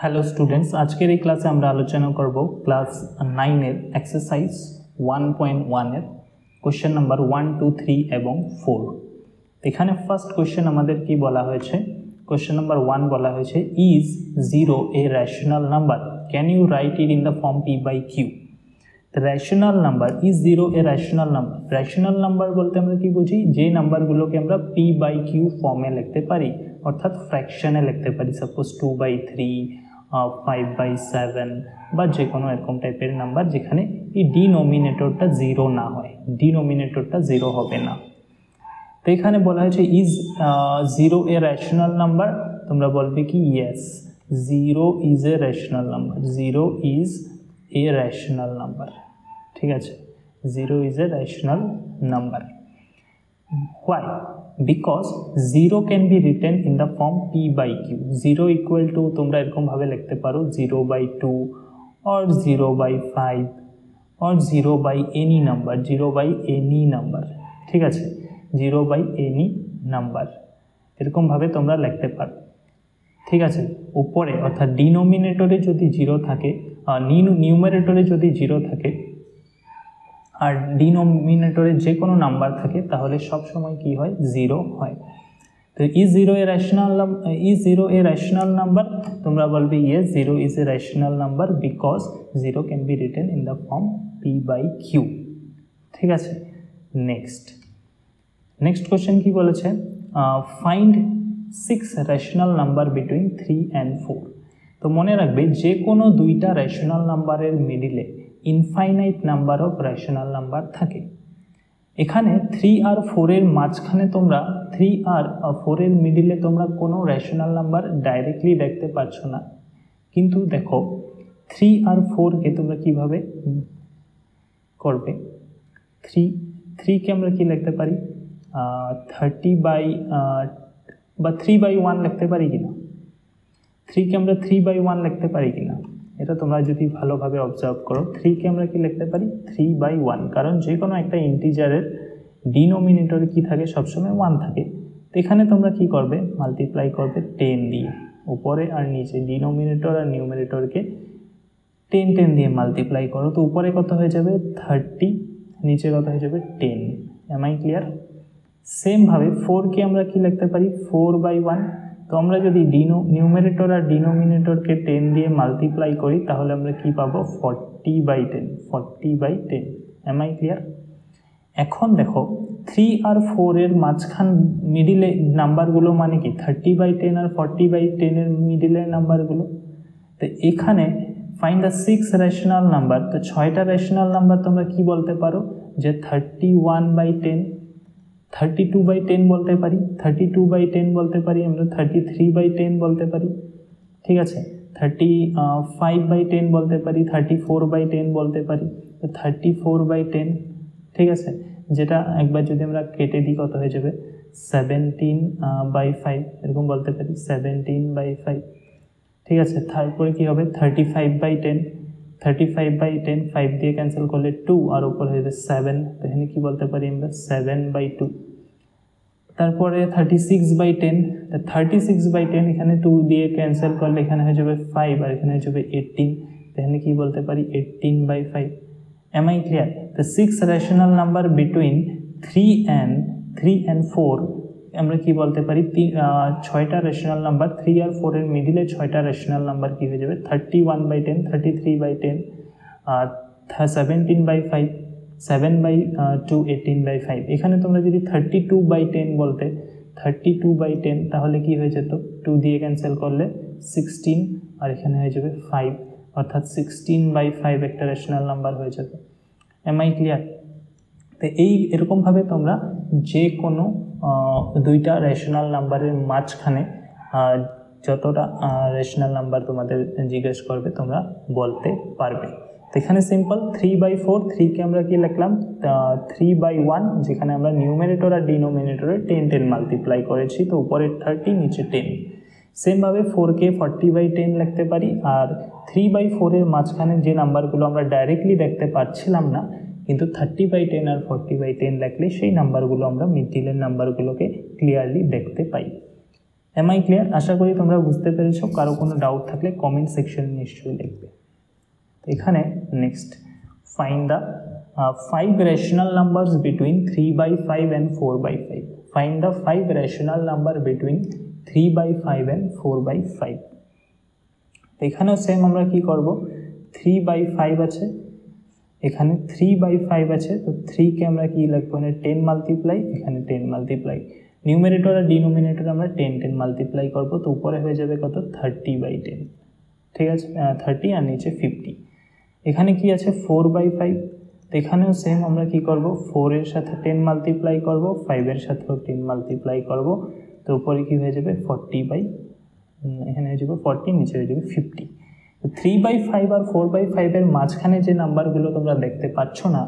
Hello students, আজকের এই ক্লাসে আমরা আলোচনা করব ক্লাস 9 এর এক্সারসাইজ 1.1 এর কোশ্চেন নাম্বার 1, 2, 3 এবং 4। এখানে ফার্স্ট কোশ্চেন আমাদের কি বলা হয়েছে? কোশ্চেন নাম্বার 1 বলা হয়েছে, is 0 a rational number? Can you write it in the form p by q? Rational number, is 0 a rational number. Rational number বলতে আমরা কি বুঝি? যে নাম্বারগুলোকে আমরা পি বাই কিউ ফর্মে লিখতে পারি, অর্থাৎ ফ্র্যাকশনে লিখতে পারি। সাপোজ 2/3, 5/7 বা যে কোনো এরকম টাইপের নাম্বার যেখানে এই ডিনোমিনেটরটা 0 না হয়, ডিনোমিনেটরটা 0 হবে না। তো এখানে বলা হয়েছে ইজ 0 এ রেশনাল নাম্বার। তোমরা বলবে কি yes, 0 is a rational number, 0 is a rational number. ঠিক আছে, 0 is a rational number. Why? Because 0 can be written in the form p by q. 0 equal to তোমরা এরকম ভাবে লিখতে পারো 0/2 or 0/5 or 0 by any number, 0 by any number। ঠিক আছে, 0 by any number এরকম ভাবে তোমরা লিখতে পারো। ঠিক আছে, উপরে অর্থাৎ ডিনোমিনেটরে যদি 0 থাকে, নিউমারেটরে যদি 0 থাকে আর ডিনোমিনেটরে যে কোনো নাম্বার থাকে, তাহলে সব সময় কি হয়? 0 হয়। তো ইজ 0 এ রেশনাল নাম্বার? তোমরা বলবে yes, 0 is a rational number because 0 can be written in the form p by q. ঠিক আছে, নেক্সট কোশ্চেন কি বলেছে? Find 6 rational number between 3 and 4। তো মনে রাখবে, যে কোনো দুইটা রেশনাল নাম্বারের মিডিলে infinite number of rational number থাকে। এখানে 3 আর 4 এর মাঝখানে তোমরা 3 আর 4 এর মিডিলে তোমরা কোনো রেশনাল নাম্বার ডাইরেক্টলি দেখতে পাচ্ছ না, কিন্তু দেখো 3 আর 4কে তোমরা কিভাবে করবে? 3কে আমরা কি লিখতে পারি? 3/1 লিখতে পারি কিনা? 3কে আমরা 3/1 লিখতে পারি কিনা? এটা তোমরা যদি ভালোভাবে অবজার্ভ করো, 3কে আমরা কি লিখতে পারি? 3/1, কারণ যে কোনো একটা ইন্টিজারের ডিনোমিনেটরে কি থাকে? সবসময় 1 থাকে। তো এখানে তোমরা কি করবে? মাল্টিপ্লাই করবে 10 দিয়ে, উপরে আর নিচে ডিনোমিনেটর আর নিউমারেটরকে 10 দিয়ে মাল্টিপ্লাই করো। তো উপরে কত হয়ে যাবে? 30, নিচে কত হয়ে যাবে? 10। Am I clear? সেমভাবে 4কে আমরা কি লিখতে পারি? 4/1। তো আমরা যদি নিউমারেটর আর ডিনোমিনেটরকে 10 দিয়ে মাল্টিপ্লাই করি, তাহলে আমরা কি পাবো? 40/10। Am I clear? এখন দেখো 3 আর 4 এর মাঝখান মিডিলে নাম্বারগুলো মানে কি? 30/10 আর 40/10 এর মিডিলের নাম্বারগুলো। তো এখানে ফাইন্ড দ্য 6 রেশনাল নাম্বার। তো 6টা রেশনাল নাম্বার তোমরা কি বলতে পারো? যে 31/10, 32/10 বলতে পারি, 32/10 বলতে পারি, আমরা 33/10 বলতে পারি। ঠিক আছে, 35/10 বলতে পারি, 34/10 বলতে পারি, তো 34/10। ঠিক আছে, যেটা একবার যদি আমরা কেটে দিই কত হয়ে যাবে? 17/5 এরকম বলতে পারি, 17/5। ঠিক আছে, তারপরে কি হবে? 35/10, 5 দিয়ে ক্যান্সেল করলে 2 আর উপর হয়ে যাবে 7, তো এখানে কি বলতে পারি আমরা? 7/2। তারপরে 36/10, 36/10 এখানে 2 দিয়ে ক্যান্সেল করলে এখানে হয়ে যাবে 5 আর এখানে হয়ে যাবে 18, তো এখানে কি বলতে পারি? 18/5। Am I clear? তো 6 রেশনাল নাম্বার বিটুইন 3 and 4 আমরা কি বলতে পারি? 6টা রেশনাল নাম্বার, 3 আর 4 এর মিডিলে 6টা রেশনাল নাম্বার কি হয়ে যাবে? 31/10, 33/10, 17/5, 7/2, 18/5। এখানে তোমরা যদি 32/10 বলতে, 32/10, তাহলে কি হয়ে যেত? 2 দিয়ে ক্যান্সেল করলে 16 আর এখানে হয়ে যাবে 5, অর্থাৎ 16/5 একটা রেশনাল নাম্বার হয়ে যাবে। Am I clear? তো এরকমভাবে তোমরা যে কোনো দুইটা রেশনাল নাম্বারের মাঝখানে যতটা রেশনাল নাম্বার তোমাদের জিজ্ঞেস করবে তোমরা বলতে পারবে। তো এখানে সিম্পল 3/4, 3কে আমরা কি লিখলাম? 3/1, যেখানে আমরা নিউমারেটর আর ডিনোমিনেটরে 10 মাল্টিপ্লাই করেছি, তো উপরে 30, নিচে 10। সেমভাবে 4কে 40/10 লিখতে পারি, আর 3/4 এর মাঝখানে যে নাম্বারগুলো আমরা ডাইরেক্টলি দেখতে পাচ্ছিলাম না, কিন্তু 30/10 আর 40/10 লিখলে সেই নাম্বারগুলো আমরা মিডিলের নাম্বারগুলোকে ক্লিয়ারলি দেখতে পাই। Am I clear? আশা করি তোমরা বুঝতে পেরেছো। কারো কোনো ডাউট থাকলে কমেন্ট সেকশনে নিশ্চয়ই লিখবে। এখানে next, find the 5 rational numbers between 3/5 and 4/5. Find the 5 rational number between 3/5 and 4/5. এখানেও সেম আমরা কি করব, 3/5 আছে, এখানে 3/5 আছে, তো 3 কে আমরা কি লিখবো, 10 মাল্টিপ্লাই, এখানে 10 মাল্টিপ্লাই, নিউমারেটর আর ডিনোমিনেটর আমরা 10 মাল্টিপ্লাই করব, তো উপরে হয়ে যাবে কত, 30/10। ঠিক আছে, 30 আর নিচে 50। এখানে কি আছে, 4/5, তো এখানেও সেম আমরা কি করব, 4 এর সাথে 10 মাল্টিপ্লাই করব, 5 এর সাথেও 10 মাল্টিপ্লাই করব, তো উপরে কি হয়ে যাবে 40, এখানে হয়ে যাবে 40, নিচে হয়ে যাবে 50। তো 3/5 আর 4/5 এর মাঝখানে যে নাম্বারগুলো তোমরা দেখতে পাচ্ছ না,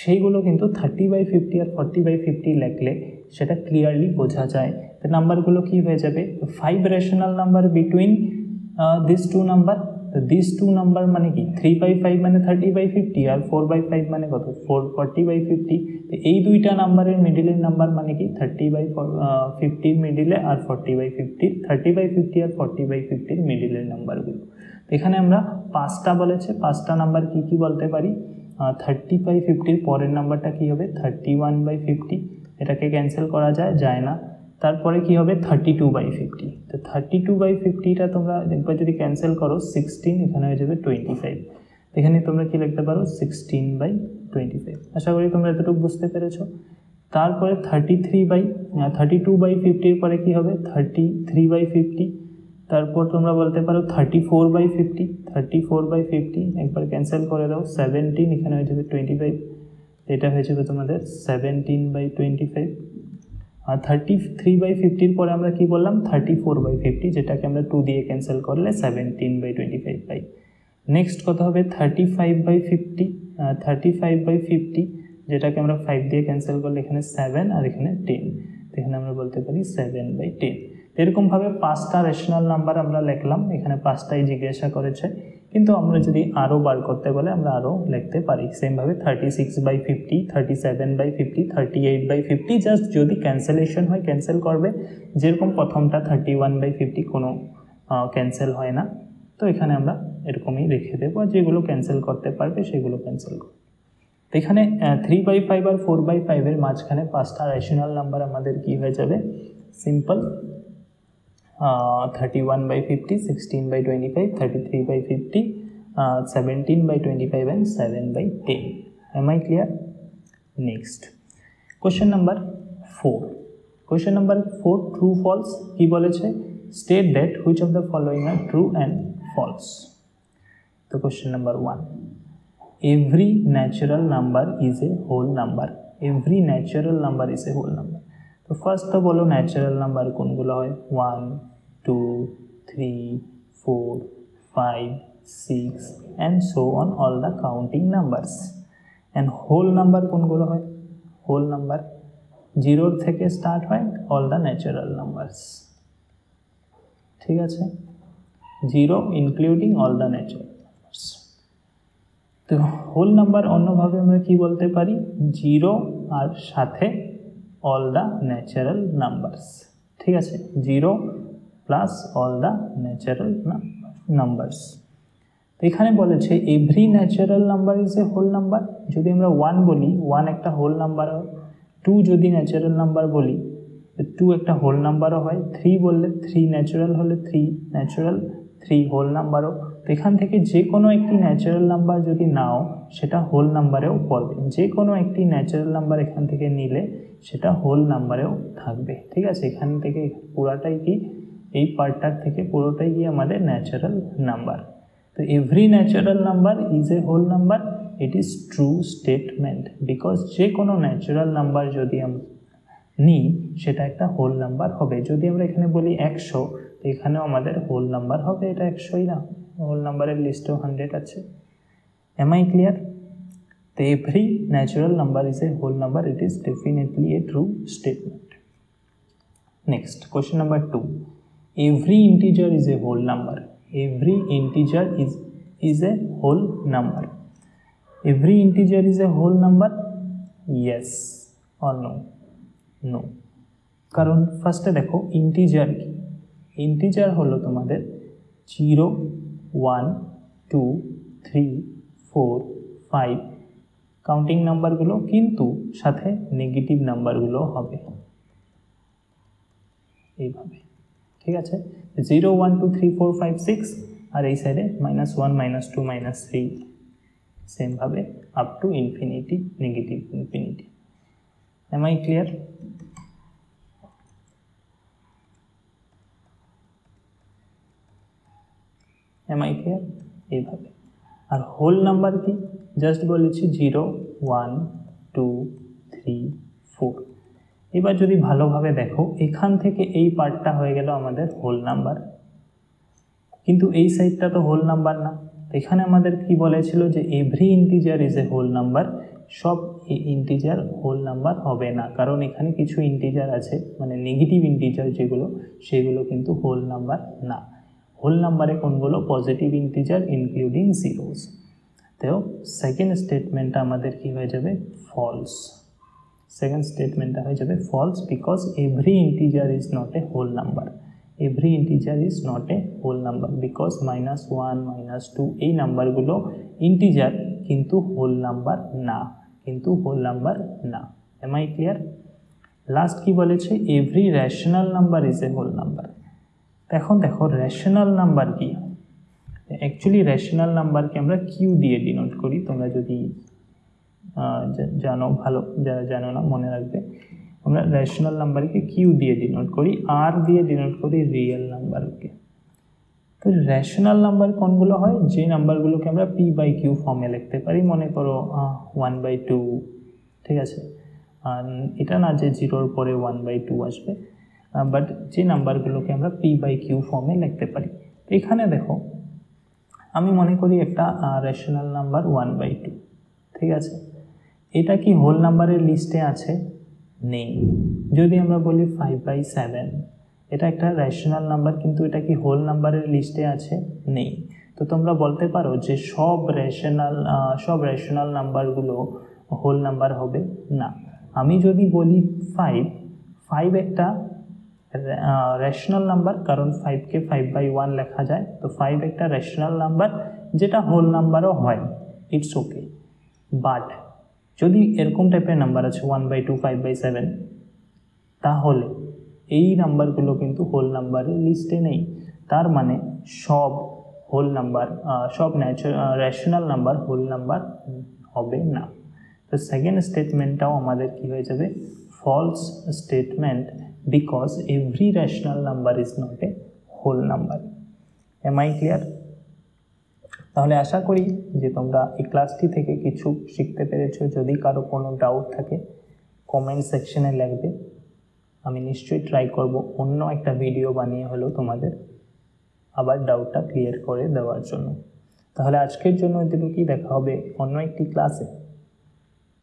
সেইগুলো কিন্তু 30/50 আর 40/50 লিখলে সেটা ক্লিয়ারলি বোঝা যায়। তো নাম্বারগুলো কি হয়ে যাবে, 5 rational number between this two number. তো দিস টু নাম্বার মানে কি, 3/5 মানে 30/50 আর 4/5 মানে কত, 40/50। তো এই দুইটা নাম্বারের মিডিলের নাম্বার মানে কি 30/50 মিডিলে আর 40/50, 30/50 আর 40/50 মিডিলের নাম্বারগুলো। এখানে আমরা 5টা বলেছে, 5টা নাম্বার কি কি বলতে পারি, 30/50 পরের নাম্বারটা কি হবে 31/50, এটাকে ক্যান্সেল করা যায় না। তারপরে কি হবে 32/50, তো 32/50টা তোমরা একবার যদি ক্যান্সেল করো 16, এখানে হয়ে যাবে 25, এখানে তোমরা কি লিখতে পারো 16/25। আশা করি তোমরা এতটুকু বুঝতে পেরেছো। তারপরে 32/50 পরে কি হবে 33/50, তারপর তোমরা বলতে পারো 34/50, 34/50 একবার ক্যান্সেল করে দাও, 17, এখানে হয়ে যাবে 25, এটা হয়ে যাবে তোমাদের 17/25। আর 33/50 পরে আমরা কি বললাম 34/50, যেটাকে আমরা 2 দিয়ে ক্যান্সেল করলে 17/25 পাই। নেক্সট কত হবে 35/50, 35/50 যেটাকে আমরা 5 দিয়ে ক্যান্সেল করলে এখানে 7 আর এখানে 10, এখানে আমরা বলতে পারি 7/10। এরকমভাবে 5টা রেশনাল নাম্বার আমরা লিখলাম, এখানে 5টাই জিজ্ঞাসা করেছে, কিন্তু আমরা যদি আরও বার করতে বলে আমরা আরও লিখতে পারি। সেমভাবে 36/50, 37/50, 38/50, জাস্ট যদি ক্যান্সেলেশন হয় ক্যান্সেল করবে, যেরকম প্রথমটা 31/50 কোনো ক্যান্সেল হয় না, তো এখানে আমরা এরকমই রেখে দেবো, যেগুলো ক্যান্সেল করতে পারবে সেগুলো ক্যান্সেল করবে। তো এখানে 3/5 আর 4/5 এর মাঝখানে 5টা রেশনাল নাম্বার আমাদের কি হয়ে যাবে, simple 31/50, 16/25, 33/50, 17/25 and 7/10. Am I clear? Next, question number 4. Question number 4, true false কি বলেছে, state that which of the following are true and false. তো question number 1, every natural number is a whole number. Every natural number is a whole number. তো first তো বলো natural number কোনগুলো হয়, 1, 2, 3, 4, 5, 6 and so on, all the counting numbers. And whole number কোনগুলো হয়, whole number 0 থেকে start হয়, all the natural numbers। ঠিক আছে, 0 including all the natural numbers। তো হোল নাম্বার অন্যভাবে আমরা কি বলতে পারি, 0 আর সাথে all the natural numbers। ঠিক আছে, 0 plus all the natural numbers। তো এখানে বলেছে every natural number is a whole number. যদি আমরা 1 বলি, 1 একটা হোল নাম্বার, 2 যদি ন্যাচারাল নাম্বার বলি 2 একটা হোল নাম্বারও হয়, 3 বললে 3 ন্যাচারাল হলে 3 ন্যাচারাল, 3 হোল নাম্বারও। তো এখান থেকে যে কোনো একটি ন্যাচারাল নাম্বার যদি নাও সেটা হোল নাম্বারেও পড়বে, যে কোনো একটি ন্যাচারাল নাম্বার এখান থেকে নিলে সেটা হোল নাম্বারেও থাকবে। ঠিক আছে, এখান থেকে পুরাটাই কি, এই পার্টটার থেকে পুরোটাই কি আমাদের ন্যাচারাল নাম্বার। তো every natural number is a whole number, it is true statement, because যে কোনো ন্যাচারাল নাম্বার যদি আমরা নিই সেটা একটা হোল নাম্বার হবে। যদি আমরা এখানে বলি 100, তো এখানেও আমাদের হোল নাম্বার হবে, এটা 100ই না, হোল নাম্বারের লিস্টেও 100 আছে। Am I clear? তো every natural number is a whole number, it is definitely a true statement. Next, question number 2, every integer is a whole number. Every integer is a whole number. Every integer is a whole number, yes or no? No, কারণ ফার্স্টে দেখো integer কি, integer হলো তোমাদের 0 1 2 3 4 5 counting নাম্বারগুলো, কিন্তু সাথে negative নাম্বারগুলো হবে এইভাবে, ঠিক আছে। 0 1 2 3 4 5 6 আর এই সাইডে -1 -2 -3 সেম ভাবে up to infinity, negative infinity. Am I clear? Am I clear? এইভাবে। আর হোল নাম্বার কি, জাস্ট বলেছি 0 1 2 3 4। এবার যদি ভালোভাবে দেখো, এখান থেকে এই পার্টটা হয়ে গেল আমাদের হোল নাম্বার, কিন্তু এই সাইডটা তো হোল নাম্বার না। এখানে আমাদের কি বলেছিল যে every integer is a whole number, সব ইন্টিজার হোল নাম্বার হবে না, কারণ এখানে কিছু ইন্টিজার আছে মানে নেগেটিভ ইন্টিজার যেগুলো, সেগুলো কিন্তু হোল নাম্বার না। হোল নাম্বারে কোনগুলো? Positive integer including zeros. তো সেকেন্ড স্টেটমেন্টটা আমাদের কি হয়ে যাবে? ফলস। সেকেন্ড স্টেটমেন্টটা হয়ে যাবে false, because every integer is not a whole number. Every integer is not a whole number because -1 -2 এই নাম্বারগুলো ইন্টিজার কিন্তু হোল নাম্বার না, কিন্তু হোল নাম্বার না। Am I clear? লাস্ট কি বলেছে? Every rational number is a whole number. এখন দেখো রেশনাল নাম্বার কি। অ্যাকচুয়ালি রেশনাল নাম্বারকে আমরা কিউ দিয়ে ডিনোট করি, তোমরা যদি জানো ভালো, যারা জানো না মনে রাখবে। আমরা রেশনাল নাম্বারকে কিউ দিয়ে ডিনোট করি, আর দিয়ে ডিনোট করি রিয়েল নাম্বারকে। তো রেশনাল নাম্বার কোনগুলো হয়? যে নাম্বারগুলোকে আমরা পি বাই কিউ ফর্মে লিখতে পারি, মনে করো 1/2, ঠিক আছে। এটা না যে 0-র পরে 1/2 আসবে, বাট যে নাম্বারগুলোকে আমরা পি বাই কিউ ফর্মে লিখতে পারি। এখানে দেখো আমি মনে করি একটা রেশনাল নাম্বার 1/2, ঠিক আছে। এটা কি হোল নাম্বারের লিস্টে আছে? নেই। যদি আমরা বলি 5/7, এটা একটা রেশনাল নাম্বার, কিন্তু এটা কি হোল নাম্বারের লিস্টে আছে? নেই। তো তোমরা বলতে পারো যে সব রেশনাল নাম্বারগুলো হোল নাম্বার হবে না। আমি যদি বলি 5 একটা রেশনাল নাম্বার, কারণ 5কে 5/1 লেখা যায়, তো 5 একটা রেশনাল নাম্বার যেটা হোল নাম্বারও হয়, ইটস ওকে। বাট যদি এরকম টাইপের নাম্বার আছে 1/2, 5/7, তাহলে এই নাম্বারগুলো কিন্তু হোল নাম্বারের লিস্টে নেই। তার মানে সব হোল নাম্বার, সব রেশনাল নাম্বার হোল নাম্বার হবে না। তো সেকেন্ড স্টেটমেন্টটাও আমাদের কি হয়ে যাবে? False statement, because every rational number is not a whole number. Am I clear? তাহলে আশা করি যে তোমরা এই ক্লাসটি থেকে কিছু শিখতে পেরেছো। যদি কারো কোনো ডাউট থাকে কমেন্ট সেকশনে লিখবে, আমি নিশ্চয়ই ট্রাই করব অন্য একটা ভিডিও বানিয়ে হলেও তোমাদের আবার ডাউটটা ক্লিয়ার করে দেওয়ার জন্য। তাহলে আজকের জন্য এটুকুই, দেখা হবে অন্য একটি ক্লাসে।